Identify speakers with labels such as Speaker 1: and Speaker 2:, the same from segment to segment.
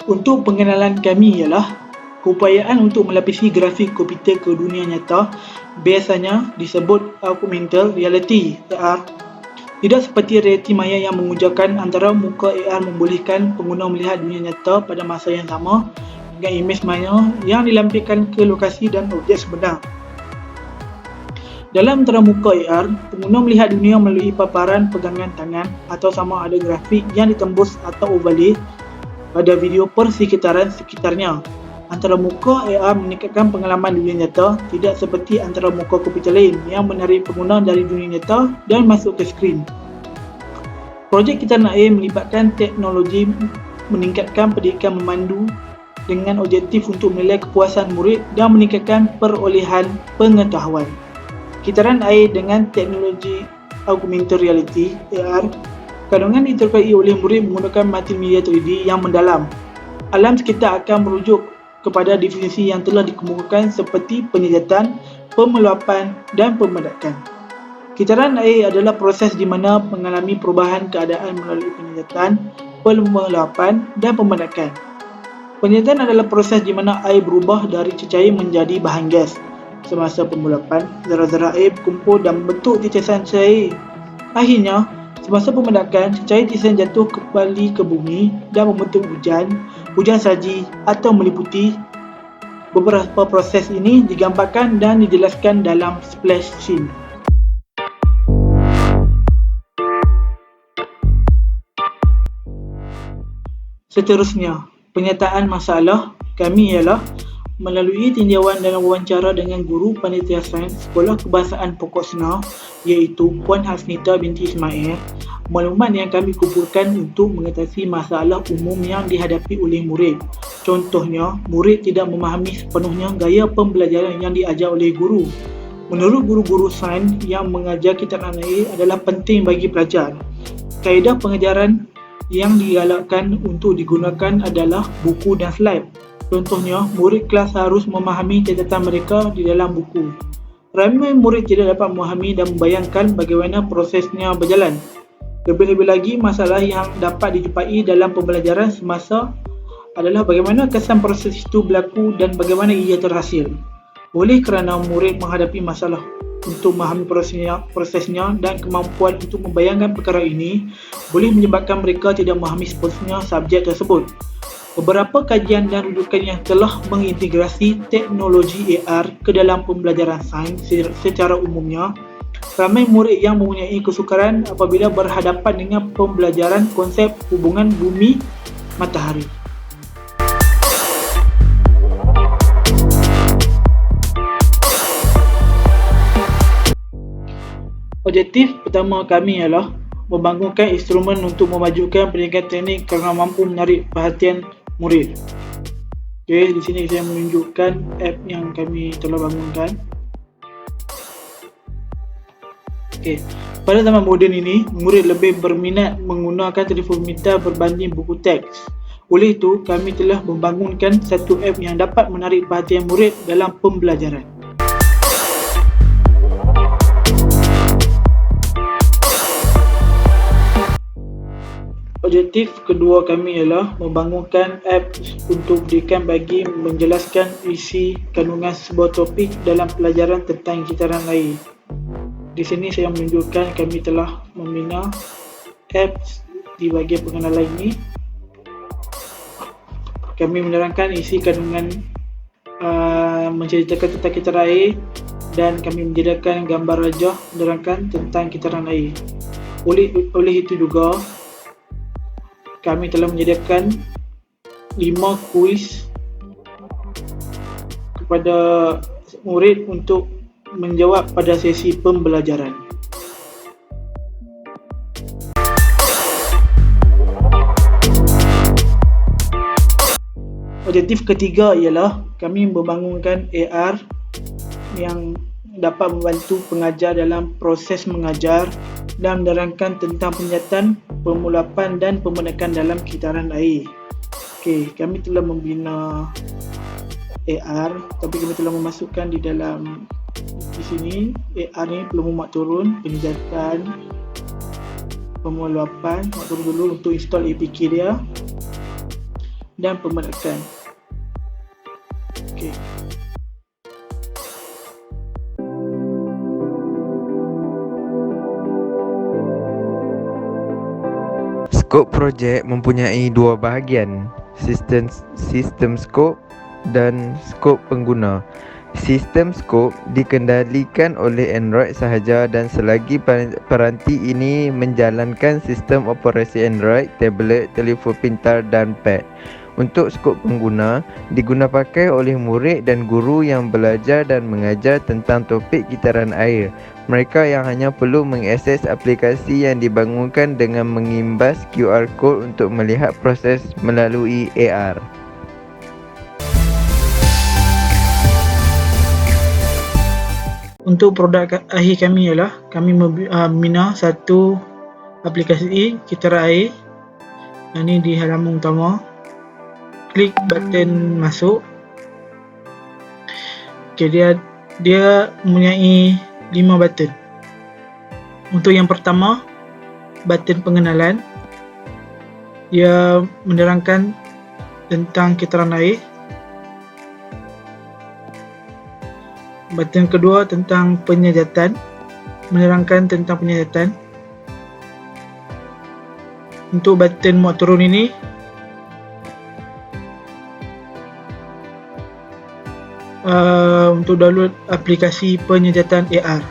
Speaker 1: Untuk pengenalan kami ialah keupayaan untuk melapisi grafik komputer ke dunia nyata biasanya disebut augmented reality (AR). Tidak seperti realiti maya yang mengujarkan antara muka, AR membolehkan pengguna melihat dunia nyata pada masa yang sama dengan imej maya yang dilampirkan ke lokasi dan objek sebenar. Dalam teramuka AR, pengguna melihat dunia melalui paparan pegangan tangan atau sama ada grafik yang ditembus atau overlay pada video sekitarnya. Antaramuka AR meningkatkan pengalaman dunia nyata, tidak seperti antaramuka komputer lain yang menarik pengguna dari dunia nyata dan masuk ke skrin. Projek Kitaran Air melibatkan teknologi meningkatkan pendidikan memandu dengan objektif untuk menilai kepuasan murid dan meningkatkan perolehan pengetahuan. Kitaran air dengan teknologi augmented reality (AR), kandungan diterkai oleh murid menggunakan multimedia 3D yang mendalam. Alam sekitar akan merujuk kepada definisi yang telah dikemukakan seperti penyejatan, pemeluapan dan pembedakan. Kitaran air adalah proses di mana mengalami perubahan keadaan melalui penyejatan, pemeluapan dan pembedakan. Penyejatan adalah proses di mana air berubah dari cecair menjadi bahan gas. Semasa pemeluapan, zarah-zarah air berkumpul dan membentuk titisan cair. Akhirnya, semasa pembedakan, cecair titisan jatuh kembali ke bumi dan membentuk hujan salji atau meliputi. Beberapa proses ini digambarkan dan dijelaskan dalam splash scene. Seterusnya, penyataan masalah kami ialah melalui tinjauan dan wawancara dengan guru panitia sains Sekolah Kebahasaan Pokok Senar iaitu Puan Hasnita binti Ismail, maklumat yang kami kumpulkan untuk mengatasi masalah umum yang dihadapi oleh murid. Contohnya, murid tidak memahami sepenuhnya gaya pembelajaran yang diajar oleh guru. Menurut guru-guru sains yang mengajar kitaran air adalah penting bagi pelajar. Kaedah pengajaran yang digalakkan untuk digunakan adalah buku dan slide. Contohnya, murid kelas harus memahami catatan mereka di dalam buku. Ramai murid tidak dapat memahami dan membayangkan bagaimana prosesnya berjalan. Lebih-lebih lagi, masalah yang dapat dijumpai dalam pembelajaran semasa adalah bagaimana kesan proses itu berlaku dan bagaimana ia terhasil. Oleh kerana murid menghadapi masalah untuk memahami prosesnya dan kemampuan untuk membayangkan perkara ini boleh menyebabkan mereka tidak memahami sepenuhnya subjek tersebut. Beberapa kajian dan rujukan yang telah mengintegrasi teknologi AR ke dalam pembelajaran sains secara umumnya, ramai murid yang mempunyai kesukaran apabila berhadapan dengan pembelajaran konsep hubungan bumi-matahari. Objektif pertama kami ialah membangunkan instrumen untuk memajukan pendidikan teknik kerana mampu menarik perhatian murid. Okey, di sini saya menunjukkan app yang kami telah bangunkan. Okey, pada zaman moden ini, murid lebih berminat menggunakan telefon pintar berbanding buku teks. Oleh itu, kami telah membangunkan satu app yang dapat menarik perhatian murid dalam pembelajaran. Objektif kedua kami ialah membangunkan app untuk pendidikan bagi menjelaskan isi kandungan sebuah topik dalam pelajaran tentang kitaran air. Di sini saya menunjukkan kami telah membina apps di bahagian pengenalan ini. Kami menerangkan isi kandungan menceritakan tentang kitaran air dan kami menyediakan gambar rajah menerangkan tentang kitaran air. Oleh itu juga, kami telah menyediakan 5 kuis kepada murid untuk menjawab pada sesi pembelajaran. Objektif ketiga ialah kami membangunkan AR yang dapat membantu pengajar dalam proses mengajar dan menerangkan tentang penyihatan, pemeluapan dan pembendakan dalam kitaran air. Okey, kami telah membina AR tapi kami telah memasukkan di dalam di sini AR ni perlu muat turun, penyihatan, pemeluapan, muat turun dulu untuk install APK dia. dan pembedakan. Okey.
Speaker 2: Skop projek mempunyai dua bahagian, sistem skop dan skop pengguna. Sistem skop dikendalikan oleh Android sahaja dan selagi peranti ini menjalankan sistem operasi Android, tablet, telefon pintar dan pad. Untuk skop pengguna, diguna pakai oleh murid dan guru yang belajar dan mengajar tentang topik kitaran air. Mereka yang hanya perlu mengakses aplikasi yang dibangunkan dengan mengimbas QR Code untuk melihat proses melalui AR.
Speaker 1: Untuk produk akhir kami ialah kami membina satu aplikasi kitaran air. Ini di halaman utama. Klik button masuk. Okay, dia mempunyai 5 button. Untuk yang pertama, button pengenalan. Dia menerangkan tentang kitaran air. Button kedua tentang penyejatan, menerangkan tentang penyejatan. Untuk button muat turun ini, untuk download aplikasi penyejatan AR.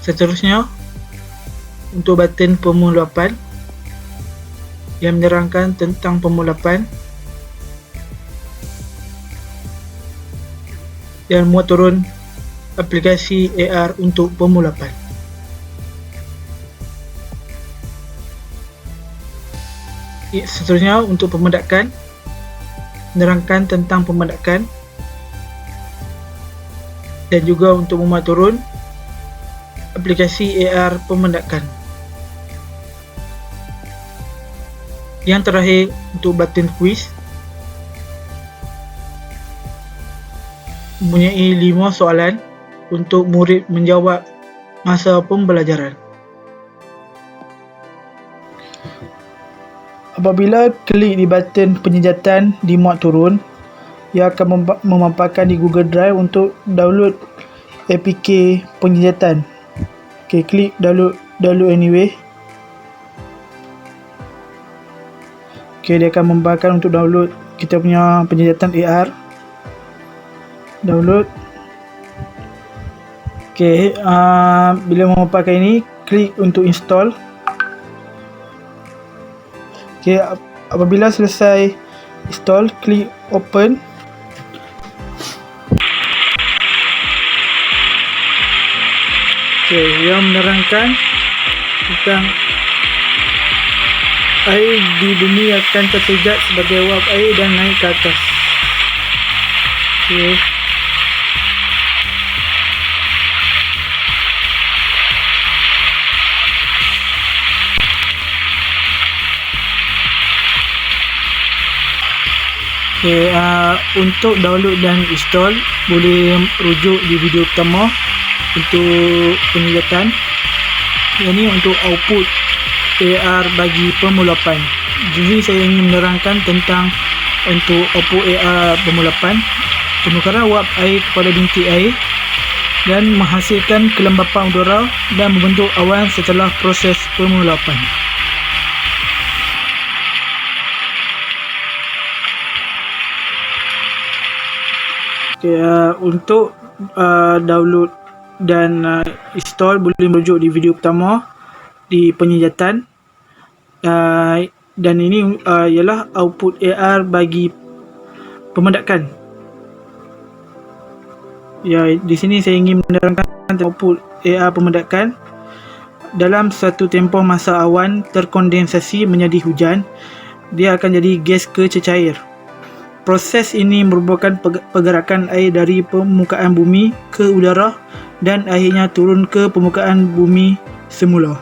Speaker 1: Seterusnya, untuk button pemulapan yang menerangkan tentang pemulapan dan muat turun aplikasi AR untuk pemulapan. Seterusnya, untuk pembedakan, menerangkan tentang pembedakan dan juga untuk memuat turun aplikasi AR pembedakan. Yang terakhir, untuk button quiz, mempunyai 5 soalan untuk murid menjawab masa pembelajaran. Apabila klik di button penyejatan di muat turun, ia akan memaparkan di Google Drive untuk download APK penyejatan. Okay, klik download anyway. Okay, dia akan memaparkan untuk download kita punya penyejatan AR. Download. Okay, bila memaparkan ini, klik untuk install. Okay, apabila selesai install, klik open. Okay, yang menerangkan tentang air di bumi akan terpijak sebagai wap air dan naik ke atas. Okay. Okay, untuk download dan install boleh rujuk di video pertama untuk penyejatan. Ini untuk output AR bagi pemulapan. Jadi saya ingin menerangkan tentang untuk output AR pemulapan, penukaran wap air kepada bintik air dan menghasilkan kelembapan udara dan membentuk awan setelah proses pemulapan. Okay, untuk download dan install boleh merujuk di video pertama di penyejatan, dan ini ialah output AR bagi pembedakan. Ya, di sini saya ingin menerangkan output AR pembedakan. Dalam satu tempoh masa awan terkondensasi menjadi hujan, dia akan jadi gas ke cecair. Proses ini merupakan pergerakan air dari permukaan bumi ke udara dan akhirnya turun ke permukaan bumi semula.